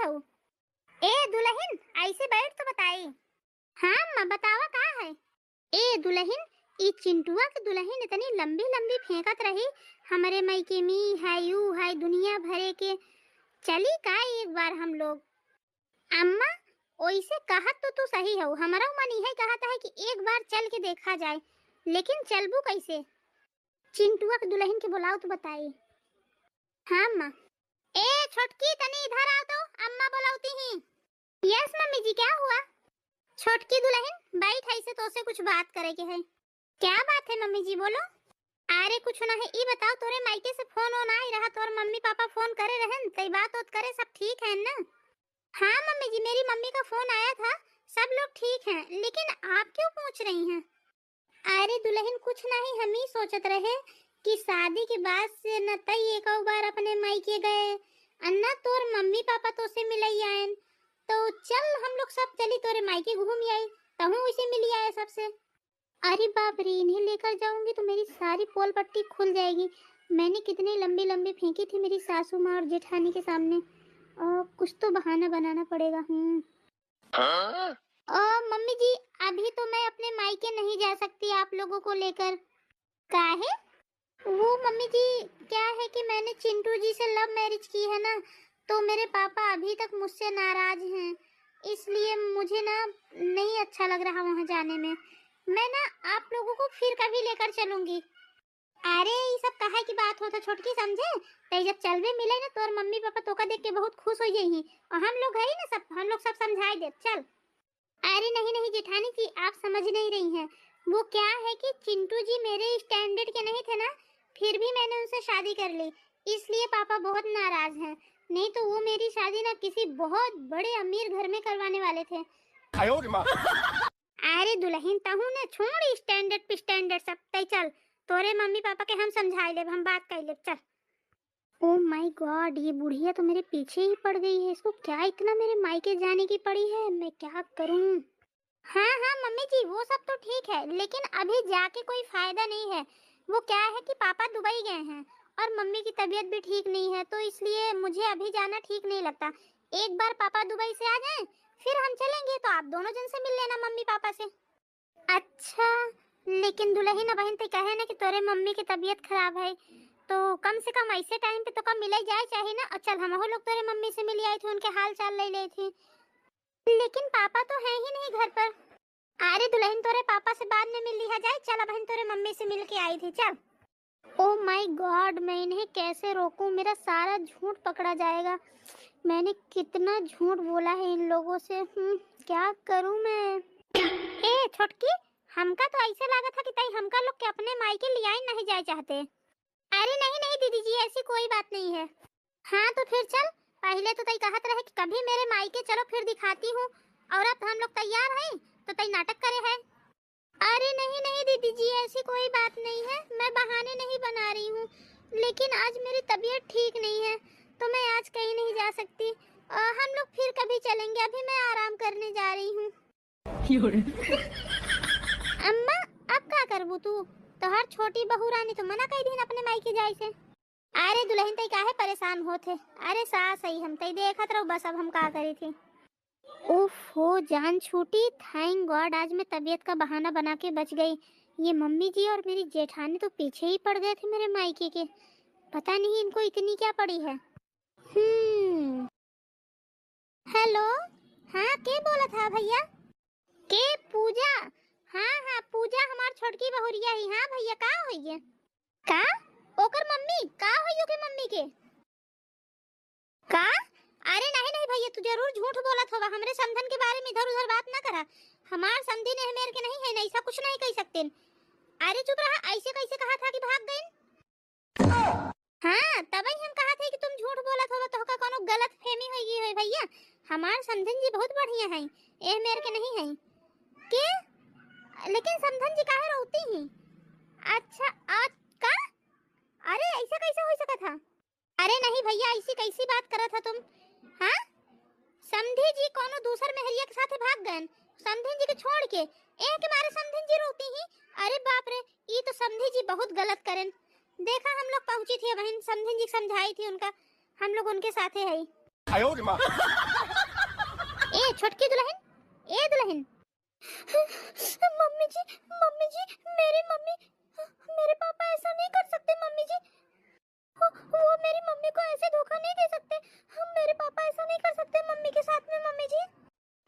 हो? ए दुल्हन ऐसे बैठ तो बताई। हाँ अम्मा बतावा का है? ए दुल्हन ई चिंटुआ के दुल्हन इतनी लंबी लंबी फेंकत रही हमारे मायके में है यू है दुनिया भरे के। चली का एक बार हम लोग। अम्मा ओइसे कहत तो तू सही हो, हमारा मन यही कहता है कि एक बार चल के देखा जाए, लेकिन चलबू कैसे? चिंटुआ के दुल्हन के बुलाओ तो बताई। हाँ अम्मा। ए छोटकी तनी इधर आओ तो अम्मा बुलाती हैं। यस मम्मी जी क्या हुआ? छोटकी दुल्हन बैठ ऐसे तो से कुछ बात करे के है। क्या बात है मम्मी जी बोलो। अरे कुछ ना है ई बताओ तोरे मायके से फोन ऑन आई रहा तो और मम्मी पापा फोन करे रहन तई बात होत करे सब ठीक है ना? हाँ मम्मी जी मेरी मम्मी का फोन आया था, सब लोग ठीक हैं, लेकिन आप क्यों पूछ रही हैं? अरे दुल्हन कुछ नहीं, हम ही सोचत रहे कि शादी के बाद से न तई एक बार अपने मायके गए अन्ना तोर मम्मी पापा तो से मिलई आएन, तो चल हम लोग सब चली तोरे मायके घूम आई, तहु इसे मिली आए सबसे। अरे बाप रे इन्हें लेकर जाऊंगी तो मेरी सारी पोल पट्टी खुल जाएगी। मैंने कितनी लंबी लंबी फेंकी थी मेरी सासू माँ और जेठानी के सामने, कुछ तो बहाना बनाना पड़ेगा। मम्मी जी अभी तो मैं अपने मायके नहीं जा सकती आप लोगों को लेकर। काहे? वो मम्मी जी क्या है कि मैंने चिंटू जी से लव मैरिज की है ना, तो मेरे पापा अभी तक मुझसे नाराज हैं, इसलिए मुझे ना नहीं अच्छा लग रहा वहाँ जाने में। मैं ना आप लोगों को फिर कभी लेकर चलूंगी। अरे ये सब कहा की बात होता छोटकी समझे, ते जब चलवे मिले ना तो और मम्मी पापा तो का देख के बहुत खुश हो जाई और हम लोग है ना सब, हम लोग सब समझाई दे चल। अरे नहीं नहीं जेठानी जी आप समझ नहीं रही हैं, वो क्या है कि चिंटू जी मेरे स्टैंडर्ड के नहीं थे ना, फिर भी मैंने उनसे शादी कर ली, इसलिए पापा बहुत नाराज हैं, नहीं तो वो मेरी शादी ना किसी बहुत बड़े अमीर घर में करवाने वाले थे। अरे दुल्हन तहु ने छोड़ स्टैंडर्ड पे स्टैंडर्ड सब तय चल, तोरे मम्मी पापा के हम समझाई ले, हम बात कर ले चल। ओ माय गॉड ये बुढ़िया तो मेरे पीछे ही पड़ गई है, इसको क्या इतना मेरे मायके जाने की पड़ी है, मैं क्या करूं? हाँ हाँ मम्मी जी वो सब तो ठीक है, लेकिन अभी जाके कोई फायदा नहीं है। वो क्या है कि पापा दुबई गए हैं और मम्मी की तबीयत भी ठीक नहीं है, तो इसलिए मुझे अभी जाना ठीक नहीं लगता। एक बार पापा दुबई से आ जाएं, फिर हम चलेंगे, तो आप दोनों जन से मिल लेना मम्मी पापा से। अच्छा लेकिन दुल्हन बहन तो कहे ना कि तोरे मम्मी की तबीयत खराब है, तो कम से कम ऐसे टाइम पे तो कम मिल जाए चाहिए ना। चल हम लोग तेरे मम्मी से मिल आए थे, उनके हाल चाल ले ली थी, लेकिन पापा तो है ही नहीं घर पर। अरे दुल्हन तोरे पापा से बाद में मिल लिया जाए, चल बहन तोरे मम्मी से मिल के आई थी चल। ओ माय गॉड मैं इन्हें कैसे रोकूं, मेरा सारा झूठ पकड़ा जाएगा। मैंने कितना झूठ बोला है इन लोगों से, क्या करूं मैं? ए छोटकी हमका तो ऐसे लगा था कि तई हमका लोग के अपने मायके ले आई नहीं जाए चाहते। अरे नहीं नहीं दीदी जी ऐसी कोई बात नहीं है। हाँ तो फिर चल, पहले तो तई कहत रहे कि कभी मेरे मायके चलो फिर दिखाती हूँ, और अब हम लोग तैयार हैं तो तई नाटक करे है। अरे नहीं नहीं दीदी जी ऐसी कोई बात नहीं है, मैं बहाने नहीं बना रही हूँ, लेकिन आज मेरी तबीयत ठीक नहीं है तो मैं आज कहीं नहीं जा सकती। हम लोग फिर कभी चलेंगे, अभी मैं आराम करने जा रही हूँ। अम्मा अब क्या करबू तू, तो हर छोटी बहू रानी तो मना कर दी अपने मायके जाए से। अरे दुल्हन तई काहे परेशान होते, अरे सास सही हम तई देखत रहो बस, अब हम का करी थी। ओफो जान छूटी, थैंक गॉड आज मैं तबीयत का बहाना बना के बच गई। ये मम्मी जी और मेरी जेठानी तो पीछे ही पड़ गए थे मेरे मायके के, पता नहीं इनको इतनी क्या पड़ी है। हेलो हाँ के बोला था भैया? के पूजा? हाँ हाँ पूजा हमार छोटकी बहुरिया ही। हाँ भैया का होइए? का ओकर मम्मी का होइयो के मम्मी के का? अरे नहीं नहीं भैया तू जरूर झूठ बोलत होगा, हमरे समधन के बारे में इधर उधर बात ना करा, हमार समधी ने मेरे के नहीं है ना, ऐसा कुछ नहीं कह सकते। अरे चुप रहा, ऐसे कैसे कहा था कि भाग गए? हाँ तभी हम कहा थे कि तुम झूठ बोलत होगा, तो का कोनो गलत फहमी होगी है भैया, हमार समधन जी बहुत बढ़िया हैं, ए मेरे के नहीं हैं के, लेकिन समधन जी काहे रोती हैं? अच्छा आज का? अरे ऐसा कैसे हो सका था? अरे नहीं भैया ऐसी कैसी बात करा था तुम? हाँ समधी जी कोनो दूसर मेहरिया के साथ भाग गए, समधी जी के छोड़ के ए के मारे समधी जी रोती ही? अरे बाप रे ये तो समधी जी बहुत गलत करें, देखा हम लोग पहुंची थी बहन, समधी जी समझाई थी उनका, हम लोग उनके साथे है। छोटकी दुल्हन, ए दुल्हन। मम्मी जी, मेरी मम्मी, मेरे पापा ऐसा नहीं कर सकते मम्मी जी। वो मेरी मम्मी को ऐसे धोखा नहीं दे सकते। हम मेरे पापा ऐसा नहीं कर सकते मम्मी के साथ में मम्मी जी।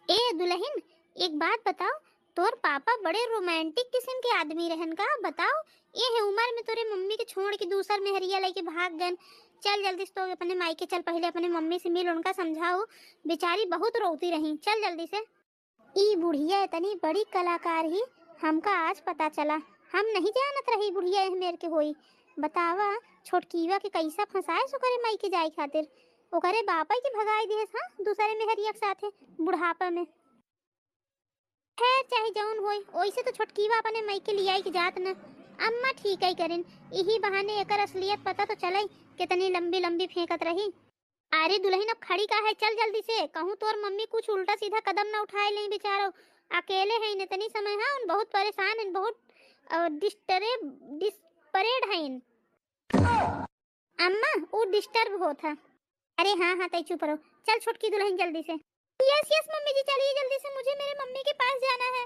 ए दुल्हन, एक बात बताओ, तोर पापा बड़े रोमांटिक किस्म के आदमी रहन का। बताओ ये है उम्र में तोरे मम्मी के छोड़ के दूसर में हरिया लेके भाग गन। चल जल्दी से, तो अपने मायके चल, पहले अपने मम्मी से मिल, उनका समझाओ, बेचारी बहुत रोती रही। चल जल्दी से। ई बुढ़िया इतनी बड़ी कलाकार ही हमका आज पता चला। हम नहीं जानत रही बुढ़िया मेर के होई। बतावा छोटकीवा के कैसा फंसाए सुकरे मायके जाए खातिर। ओकरे बापा की भगाई दिए हां दूसरे में हरिया के साथे बुढ़ापा में। खैर चाहे जौन होई, ओइसे तो छोटकीवा अपने मायके लियाई के जात न। अम्मा ठीक है करिन, यही बहाने एकर असलियत पता तो चले कितनी लंबी लंबी फेंकत रही। अरे दुल्हन अब खड़ी का है, चल जल्दी से। कहूँ तोर मम्मी कुछ उल्टा सीधा कदम ना उठाए ले बेचारो। अकेले हैं इतनी समय, हाँ उन बहुत परेशान हैं, बहुत डिस्परेड हैं। अम्मा वो डिस्टर्ब हो था। अरे हाँ हाँ तय चुप रहो। चल छोटकी दुल्हन जल्दी से। यस यस मम्मी जी चलिए जल्दी से, मुझे मेरे मम्मी के पास जाना है।